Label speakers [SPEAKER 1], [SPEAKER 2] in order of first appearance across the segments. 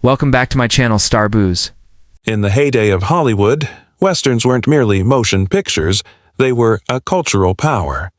[SPEAKER 1] Welcome back to my channel, Star Booze.
[SPEAKER 2] In the heyday of Hollywood, Westerns weren't merely motion pictures, they were a cultural power.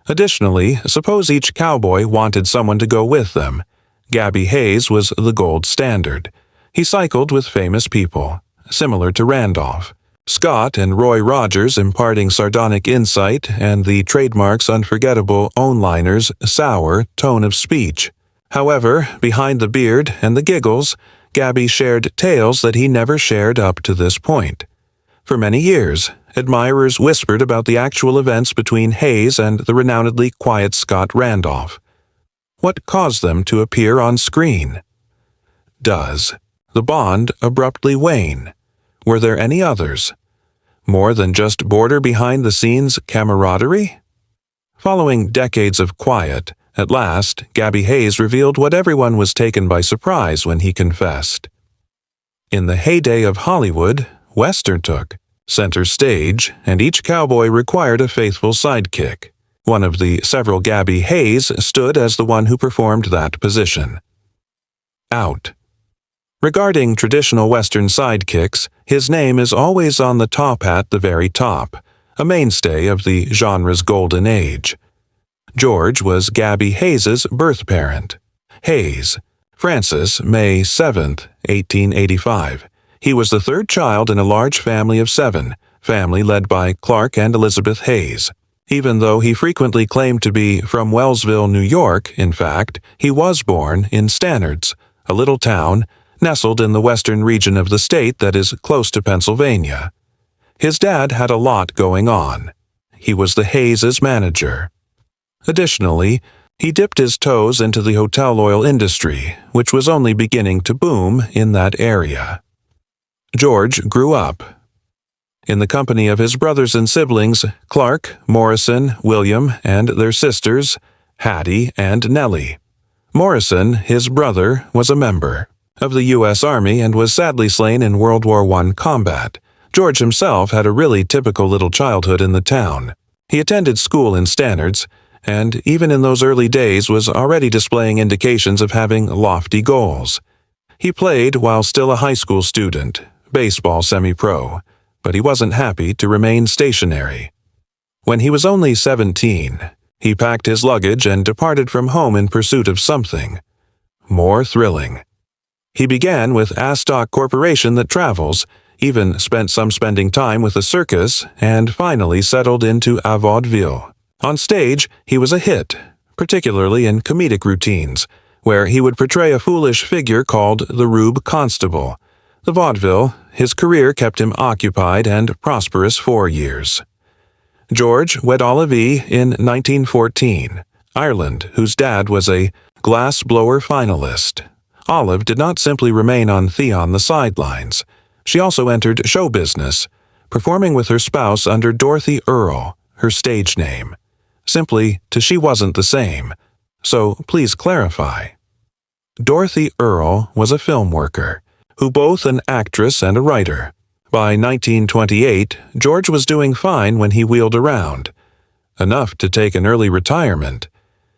[SPEAKER 2] Additionally, suppose each cowboy wanted someone to go with them. Gabby Hayes was the gold standard. He cycled with famous people, similar to Randolph Scott and Roy Rogers, imparting sardonic insight and the trademark's unforgettable own-liners' sour tone of speech. However, behind the beard and the giggles, Gabby shared tales that he never shared up to this point. For many years, admirers whispered about the actual events between Hayes and the renownedly quiet Scott Randolph. What caused them to appear on screen? Does the bond abruptly wane? Were there any others? More than just border behind-the-scenes camaraderie? Following decades of quiet, at last, Gabby Hayes revealed what everyone was taken by surprise when he confessed. In the heyday of Hollywood, Western took center stage, and each cowboy required a faithful sidekick. One of the several Gabby Hayes stood as the one who performed that position. Out. Regarding traditional Western sidekicks, his name is always on the top at the very top, a mainstay of the genre's golden age. George was Gabby Hayes's birth parent. Hayes, Francis, May 7, 1885. He was the third child in a large family of 7, family led by Clark and Elizabeth Hayes. Even though he frequently claimed to be from Wellsville, New York, in fact, he was born in Stannards, a little town nestled in the western region of the state that is close to Pennsylvania. His dad had a lot going on. He was the Hayes' manager. Additionally, he dipped his toes into the hotel oil industry, which was only beginning to boom in that area. George grew up in the company of his brothers and siblings, Clark, Morrison, William, and their sisters, Hattie and Nellie. Morrison, his brother, was a member of the U.S. Army and was sadly slain in World War I combat. George himself had a really typical little childhood in the town. He attended school in Stannards, and even in those early days was already displaying indications of having lofty goals. He played while still a high school student, baseball semi-pro, but he wasn't happy to remain stationary. When he was only 17, he packed his luggage and departed from home in pursuit of something more thrilling. He began with Astock Corporation that travels, even spent some spending time with a circus, and finally settled into a vaudeville. On stage, he was a hit, particularly in comedic routines, where he would portray a foolish figure called the Rube Constable. The vaudeville, his career kept him occupied and prosperous 4 years. George wed Olive in 1914, Ireland, whose dad was a glass blower finalist. Olive did not simply remain on the sidelines. She also entered show business, performing with her spouse under Dorothy Earle, her stage name. Simply, she wasn't the same. So please clarify. Dorothy Earle was a film worker, who both an actress and a writer. By 1928, George was doing fine when he wheeled around. Enough to take an early retirement.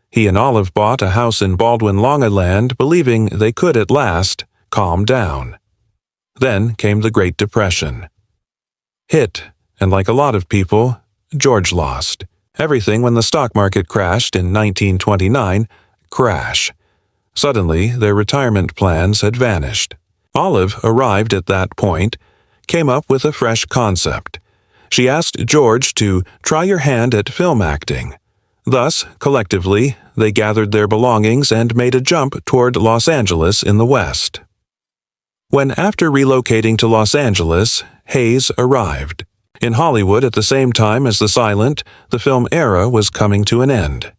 [SPEAKER 2] He and Olive bought a house in Baldwin-Long-Island, believing they could at last calm down. Then came the Great Depression. Hit, and like a lot of people, George lost everything when the stock market crashed in 1929. Crash. Suddenly, their retirement plans had vanished. Olive arrived at that point, came up with a fresh concept. She asked George to try your hand at film acting. Thus, collectively, they gathered their belongings and made a jump toward Los Angeles in the West. When after relocating to Los Angeles, Hayes arrived. In Hollywood at the same time as the silent, the film era was coming to an end.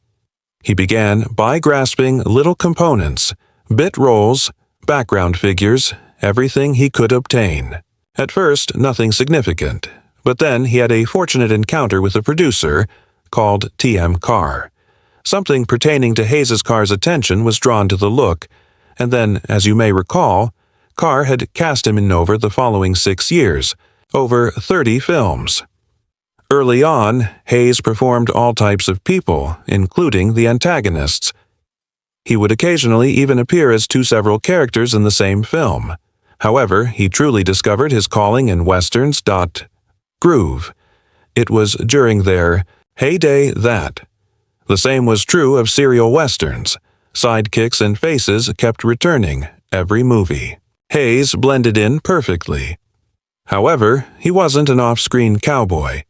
[SPEAKER 2] He began by grasping little components, bit roles, background figures, everything he could obtain. At first, nothing significant, but then he had a fortunate encounter with a producer called T.M. Carr. Something pertaining to Hayes' Carr's attention was drawn to the look, and then, as you may recall, Carr had cast him in over the following 6 years, over 30 films. Early on, Hayes performed all types of people, including the antagonists. He would occasionally even appear as two several characters in the same film. However, he truly discovered his calling in westerns. Groove. It was during their heyday that. The same was true of serial westerns. Sidekicks and faces kept returning every movie. Hayes blended in perfectly. However, he wasn't an off-screen cowboy.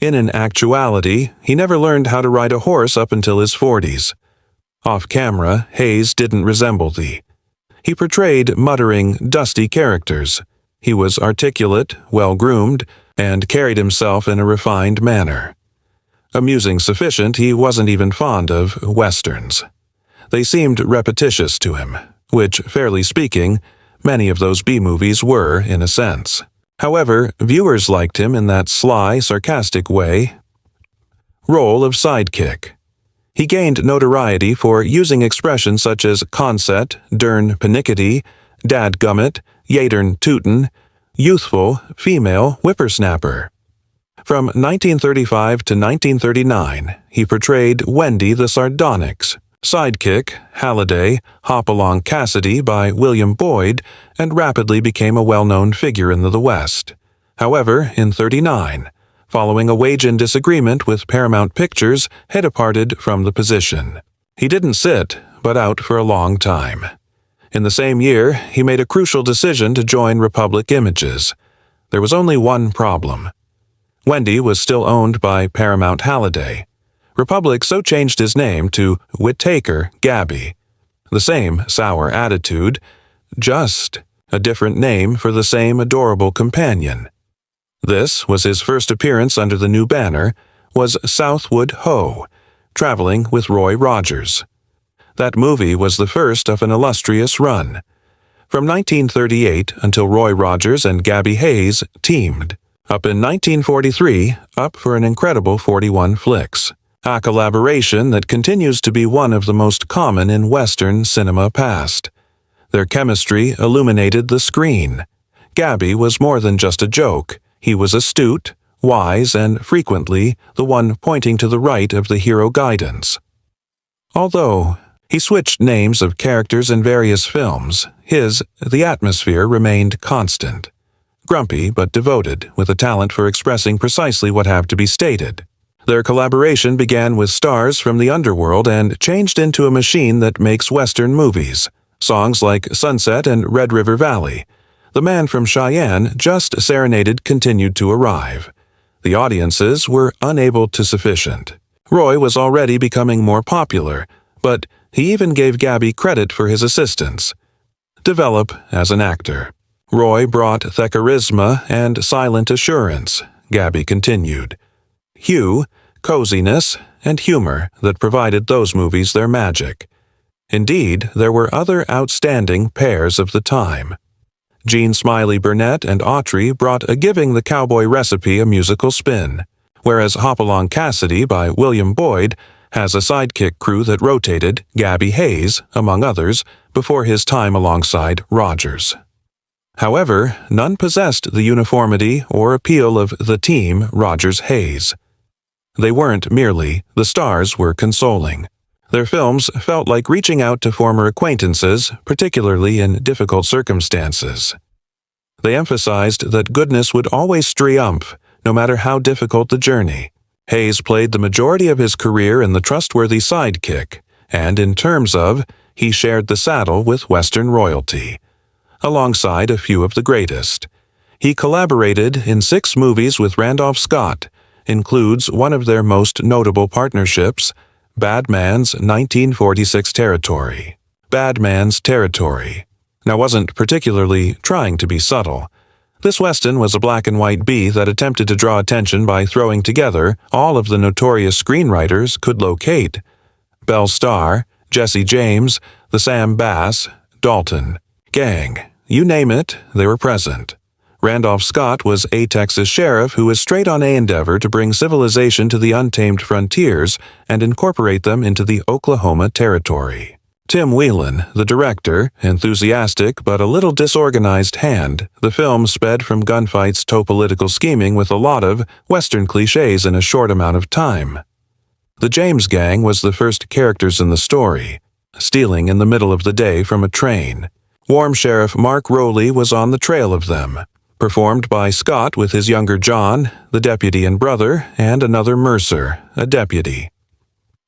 [SPEAKER 2] In an actuality, he never learned how to ride a horse up until his 40s. Off-camera, Hayes didn't resemble thee. He portrayed muttering, dusty characters. He was articulate, well-groomed, and carried himself in a refined manner. Amusing sufficient, he wasn't even fond of westerns. They seemed repetitious to him, which, fairly speaking, many of those B-movies were in a sense. However, viewers liked him in that sly, sarcastic way. Role of sidekick. He gained notoriety for using expressions such as conset, dern panickety, dadgummit, yatern tootin', youthful, female, whippersnapper. From 1935 to 1939, he portrayed Wendy the Sardonyx, sidekick, Halliday, Hopalong Cassidy by William Boyd, and rapidly became a well-known figure in the West. However, in '39, following a wage-in disagreement with Paramount Pictures, he departed from the position. He didn't sit, but out for a long time. In the same year, he made a crucial decision to join Republic Images. There was only one problem. Wendy was still owned by Paramount Halliday. Republic so changed his name to Whittaker Gabby. The same sour attitude, just a different name for the same adorable companion. This was his first appearance under the new banner, was Southwood Ho, traveling with Roy Rogers. That movie was the first of an illustrious run. From 1938 until Roy Rogers and Gabby Hayes teamed. Up in 1943, up for an incredible 41 flicks. A collaboration that continues to be one of the most common in Western cinema past. Their chemistry illuminated the screen. Gabby was more than just a joke. He was astute, wise, and frequently the one pointing to the right of the hero guidance. Although he switched names of characters in various films, the atmosphere remained constant. Grumpy but devoted, with a talent for expressing precisely what had to be stated. Their collaboration began with stars from the underworld and changed into a machine that makes Western movies. Songs like Sunset and Red River Valley. The man from Cheyenne, Just Serenaded, continued to arrive. The audiences were unable to sufficient. Roy was already becoming more popular, but he even gave Gabby credit for his assistance. Develop as an actor. Roy brought the charisma and silent assurance, Gabby continued. Hue, coziness, and humor that provided those movies their magic. Indeed, there were other outstanding pairs of the time. Gene Smiley Burnett and Autry brought a Giving the Cowboy Recipe a musical spin, whereas Hopalong Cassidy by William Boyd has a sidekick crew that rotated Gabby Hayes, among others, before his time alongside Rogers. However, none possessed the uniformity or appeal of the team Rogers-Hayes. They weren't merely, the stars were consoling. Their films felt like reaching out to former acquaintances, particularly in difficult circumstances. They emphasized that goodness would always triumph, no matter how difficult the journey. Hayes played the majority of his career in the trustworthy sidekick, and in terms of, he shared the saddle with Western royalty. Alongside a few of the greatest. He collaborated in 6 movies with Randolph Scott, includes one of their most notable partnerships, Bad Man's 1946 Territory. Bad Man's Territory. Now wasn't particularly trying to be subtle. This Western was a black and white B that attempted to draw attention by throwing together all of the notorious screenwriters could locate. Belle Starr, Jesse James, the Sam Bass, Dalton. Gang, you name it, they were present. Randolph Scott was a Texas sheriff who was straight on a endeavor to bring civilization to the untamed frontiers and incorporate them into the Oklahoma Territory. Tim Whelan, the director, enthusiastic but a little disorganized hand, the film sped from gunfights to political scheming with a lot of Western cliches in a short amount of time. The James Gang was the first characters in the story. stealing in the middle of the day from a train. Warm Sheriff Mark Rowley was on the trail of them, performed by Scott with his younger John, the deputy and brother, and another Mercer, a deputy.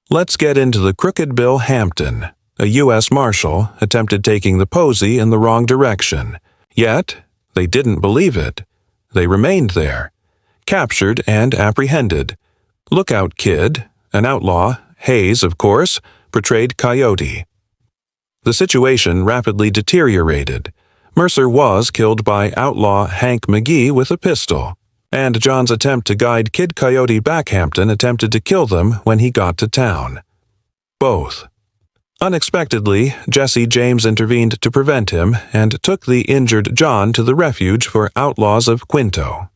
[SPEAKER 2] Let's get into the Crooked Bill Hampton. A U.S. Marshal attempted taking the Posey in the wrong direction, yet they didn't believe it. They remained there, captured and apprehended. Lookout Kid, an outlaw, Hayes, of course, portrayed Coyote. The situation rapidly deteriorated. Mercer was killed by outlaw Hank McGee with a pistol, and John's attempt to guide Kid Coyote back Hampton attempted to kill them when he got to town. Both. Unexpectedly, Jesse James intervened to prevent him and took the injured John to the refuge for outlaws of Quinto.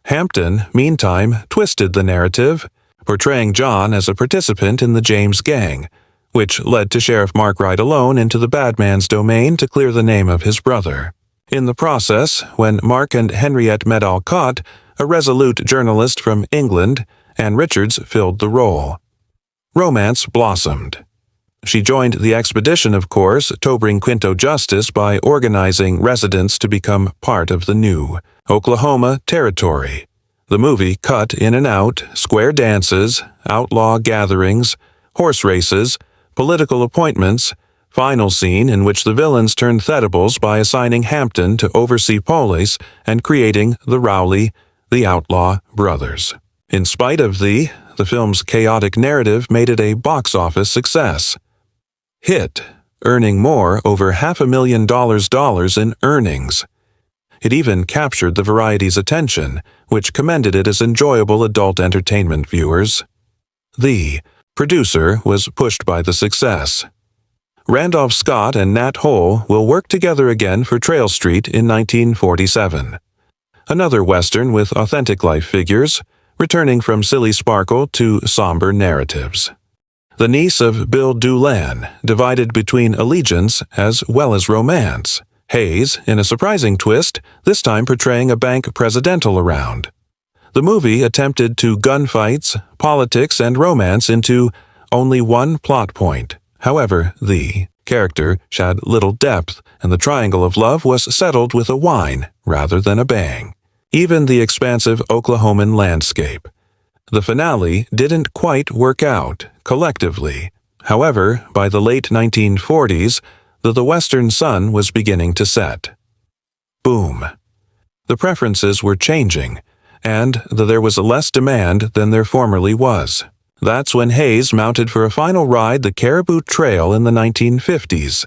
[SPEAKER 2] Hampton, meantime, twisted the narrative, portraying John as a participant in the James gang, which led to Sheriff Mark Ride alone into the bad man's domain to clear the name of his brother. In the process, when Mark and Henriette met Alcott, a resolute journalist from England, Ann Richards filled the role. Romance blossomed. She joined the expedition, of course, to bring Quinto justice by organizing residents to become part of the new Oklahoma Territory. The movie cut in and out, square dances, outlaw gatherings, horse races, political appointments, final scene in which the villains turned Thedibles by assigning Hampton to oversee police and creating the Rowley, the Outlaw Brothers. In spite of the film's chaotic narrative made it a box office success. Hit, earning more over $500,000 in earnings. It even captured the Variety's attention, which commended it as enjoyable adult entertainment viewers. The producer was pushed by the success. Randolph Scott and Nat Hole will work together again for Trail Street in 1947. Another Western with authentic life figures, returning from silly sparkle to somber narratives. The niece of Bill Doolan, divided between allegiance as well as romance. Hayes, in a surprising twist, this time portraying a bank presidential around. The movie attempted to gunfights, politics, and romance into only one plot point. However, the character had little depth, and the triangle of love was settled with a whine rather than a bang. Even the expansive Oklahoman landscape. The finale didn't quite work out, collectively. However, by the late 1940s, the Western sun was beginning to set. Boom. The preferences were changing, and there was less demand than there formerly was. That's when Hayes mounted for a final ride the Caribou Trail in the 1950s.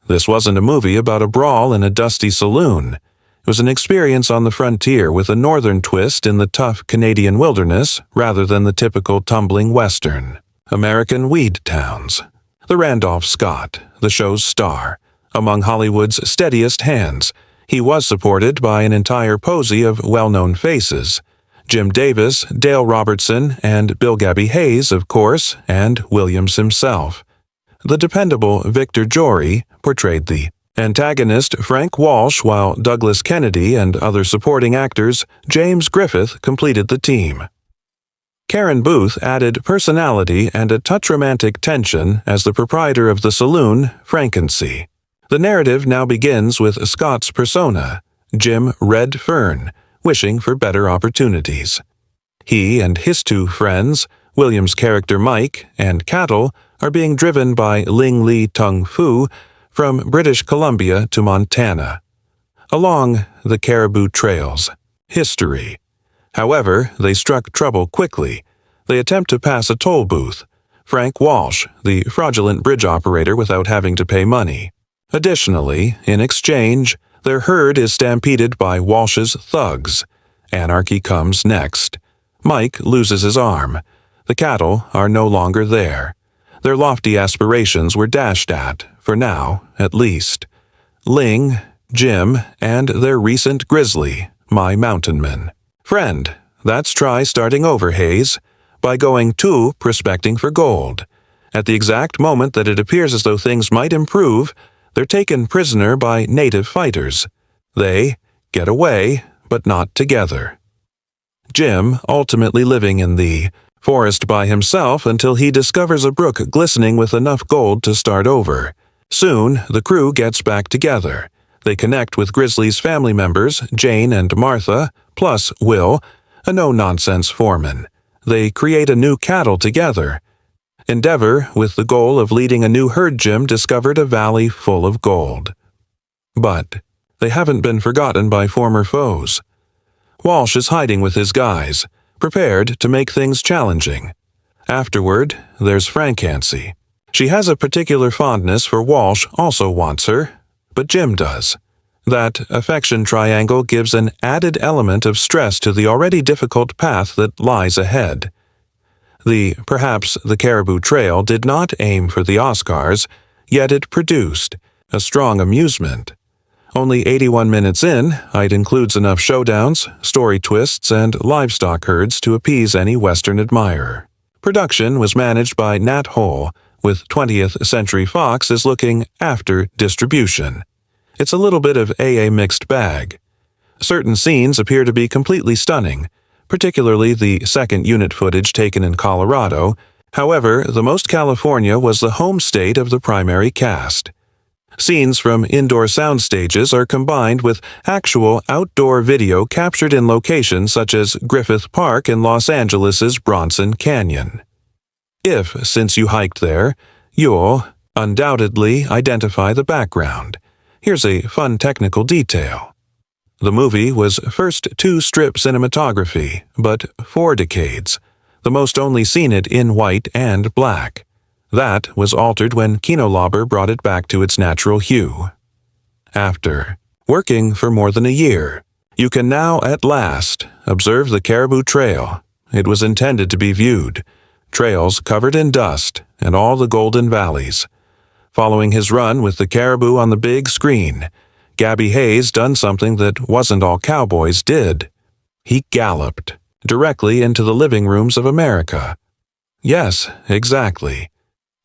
[SPEAKER 2] This wasn't a movie about a brawl in a dusty saloon. It was an experience on the frontier with a northern twist in the tough Canadian wilderness rather than the typical tumbling Western. American weed towns. The Randolph Scott, the show's star. Among Hollywood's steadiest hands, he was supported by an entire posy of well-known faces. Jim Davis, Dale Robertson, and Bill Gabby Hayes, of course, and Williams himself. The dependable Victor Jory portrayed the antagonist Frank Walsh, while Douglas Kennedy and other supporting actors, James Griffith, completed the team. Karen Booth added personality and a touch romantic tension as the proprietor of the saloon, Frankensee. The narrative now begins with Scott's persona, Jim Red Fern, wishing for better opportunities. He and his two friends, Williams' character Mike and Cattle, are being driven by Ling Li Tung Fu from British Columbia to Montana, along the Caribou Trails. History. However, they struck trouble quickly. They attempt to pass a toll booth. Frank Walsh, the fraudulent bridge operator without having to pay money. Additionally, in exchange, their herd is stampeded by Walsh's thugs. Anarchy comes next. Mike loses his arm. The cattle are no longer there. Their lofty aspirations were dashed at, for now, at least. Ling, Jim, and their recent grizzly, my mountainman. Friend, that's try starting over, Hayes, by going to prospecting for gold. At the exact moment that it appears as though things might improve, they're taken prisoner by native fighters. They get away, but not together. Jim, ultimately living in the Forrest by himself until he discovers a brook glistening with enough gold to start over. Soon, the crew gets back together. They connect with Grizzly's family members, Jane and Martha, plus Will, a no-nonsense foreman. They create a new cattle together. Endeavor, with the goal of leading a new herd gym, discovered a valley full of gold. But they haven't been forgotten by former foes. Walsh is hiding with his guys, prepared to make things challenging. Afterward, there's Frankancy. She has a particular fondness for Walsh, also wants her, but Jim does. That affection triangle gives an added element of stress to the already difficult path that lies ahead. Perhaps the Caribou Trail did not aim for the Oscars, yet it produced a strong amusement. Only 81 minutes in, it includes enough showdowns, story twists, and livestock herds to appease any Western admirer. Production was managed by Nat Hole, with 20th Century Fox is looking after distribution. It's a little bit of a mixed bag. Certain scenes appear to be completely stunning, particularly the second unit footage taken in Colorado. However, the most California was the home state of the primary cast. Scenes from indoor sound stages are combined with actual outdoor video captured in locations such as Griffith Park in Los Angeles' Bronson Canyon. Since you hiked there, you'll undoubtedly identify the background. Here's a fun technical detail. The movie was first 2-strip cinematography, but 4 decades. The most only seen it in white and black. That was altered when Kinolobber brought it back to its natural hue. After working for more than a year, you can now at last observe the Caribou Trail. It was intended to be viewed. Trails covered in dust and all the golden valleys. Following his run with the Caribou on the big screen, Gabby Hayes done something that wasn't all cowboys did. He galloped directly into the living rooms of America. Yes, exactly.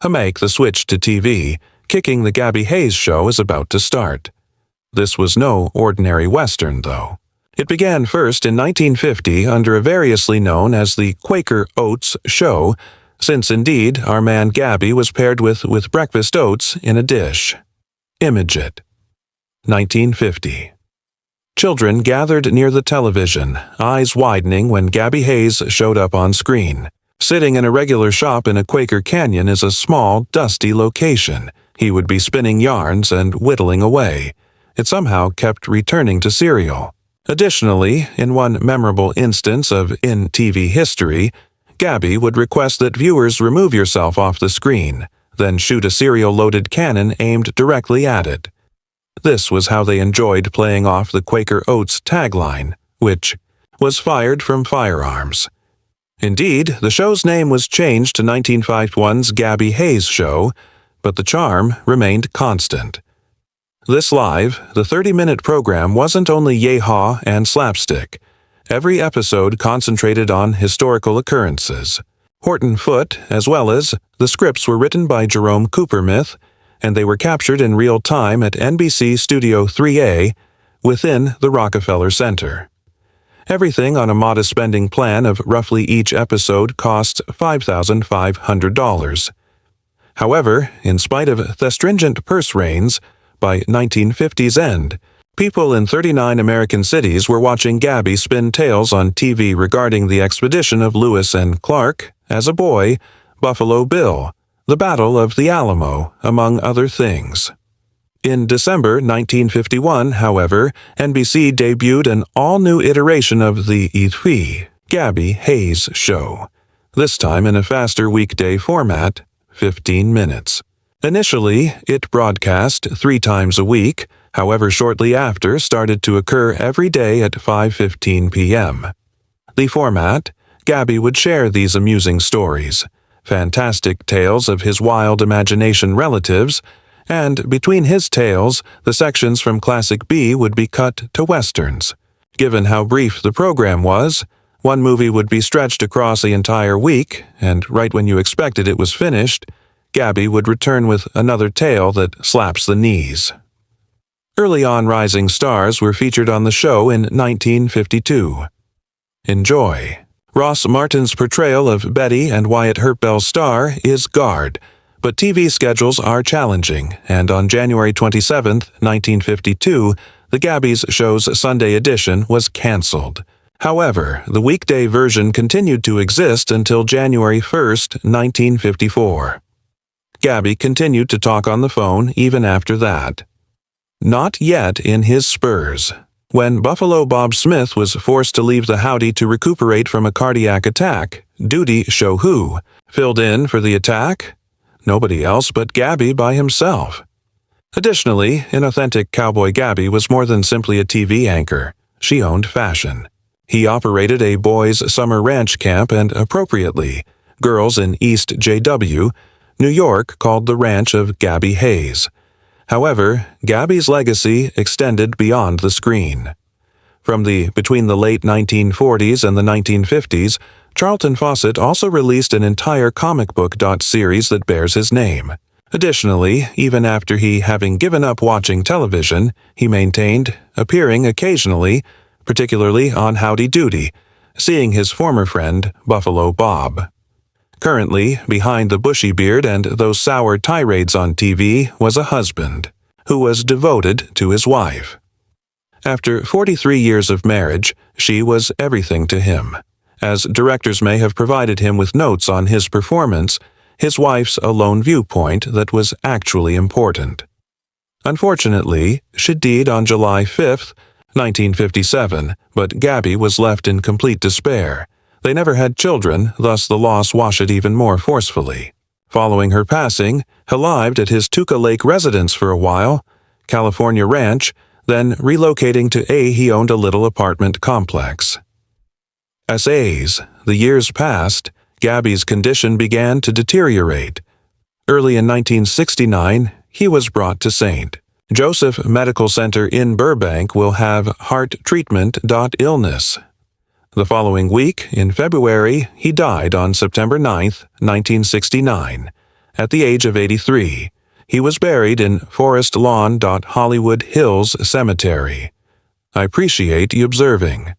[SPEAKER 2] Make the switch to TV, kicking the Gabby Hayes show is about to start. This was no ordinary Western, though. It began first in 1950 under a variously known as the Quaker Oats show, since indeed our man Gabby was paired with breakfast oats in a dish. Image it. 1950. Children gathered near the television, eyes widening when Gabby Hayes showed up on screen. Sitting in a regular shop in a Quaker Canyon is a small, dusty location. He would be spinning yarns and whittling away. It somehow kept returning to cereal. Additionally, in one memorable instance of in-TV history, Gabby would request that viewers remove yourself off the screen, then shoot a cereal-loaded cannon aimed directly at it. This was how they enjoyed playing off the Quaker Oats tagline, which was fired from firearms. Indeed, the show's name was changed to 1951's Gabby Hayes Show, but the charm remained constant. This live, the 30-minute program wasn't only yee-haw and slapstick. Every episode concentrated on historical occurrences. Horton Foote, as well as the scripts were written by Jerome Coopermith, and they were captured in real time at NBC Studio 3A within the Rockefeller Center. Everything on a modest spending plan of roughly each episode costs $5,500. However, in spite of the stringent purse reins, by 1950's end, people in 39 American cities were watching Gabby spin tales on TV regarding the expedition of Lewis and Clark, as a boy, Buffalo Bill, the Battle of the Alamo, among other things. In December 1951, however, NBC debuted an all-new iteration of the Gabby Hayes Show, this time in a faster weekday format, 15 minutes. Initially, it broadcast 3 times a week, however shortly after started to occur every day at 5:15 p.m. The format, Gabby would share these amusing stories, fantastic tales of his wild imagination relatives, and between his tales, the sections from Classic B would be cut to Westerns. Given how brief the program was, one movie would be stretched across the entire week, and right when you expected it was finished, Gabby would return with another tale that slaps the knees. Early on rising stars were featured on the show in 1952. Enjoy. Ross Martin's portrayal of Betty and Wyatt Earp Bell's star is Guard, but TV schedules are challenging, and on January 27, 1952, the Gabby's show's Sunday edition was canceled. However, the weekday version continued to exist until January 1, 1954. Gabby continued to talk on the phone even after that. Not yet in his spurs. When Buffalo Bob Smith was forced to leave the Howdy to recuperate from a cardiac attack, Duty Show Who filled in for the attack? Nobody else but Gabby by himself. Additionally, in authentic Cowboy Gabby was more than simply a TV anchor. She owned fashion. He operated a boys' summer ranch camp and, appropriately, girls in East JW, New York called the ranch of Gabby Hayes. However, Gabby's legacy extended beyond the screen. Between the late 1940s and the 1950s, Charlton Fawcett also released an entire comic book series that bears his name. Additionally, even after having given up watching television, he maintained appearing occasionally, particularly on Howdy Doody, seeing his former friend, Buffalo Bob. Currently, behind the bushy beard and those sour tirades on TV was a husband, who was devoted to his wife. After 43 years of marriage, she was everything to him. As directors may have provided him with notes on his performance, his wife's a lone viewpoint that was actually important. Unfortunately, she died on July 5, 1957, but Gabby was left in complete despair. They never had children, thus the loss washed it even more forcefully. Following her passing, he lived at his Tuca Lake residence for a while, California Ranch, then relocating to he owned a little apartment complex. As the years passed, Gabby's condition began to deteriorate. Early in 1969, he was brought to St. Joseph Medical Center in Burbank will have heart treatment. Illness. The following week, in February, he died on September 9, 1969, at the age of 83. He was buried in Forest Lawn. Hollywood Hills Cemetery. I appreciate you observing.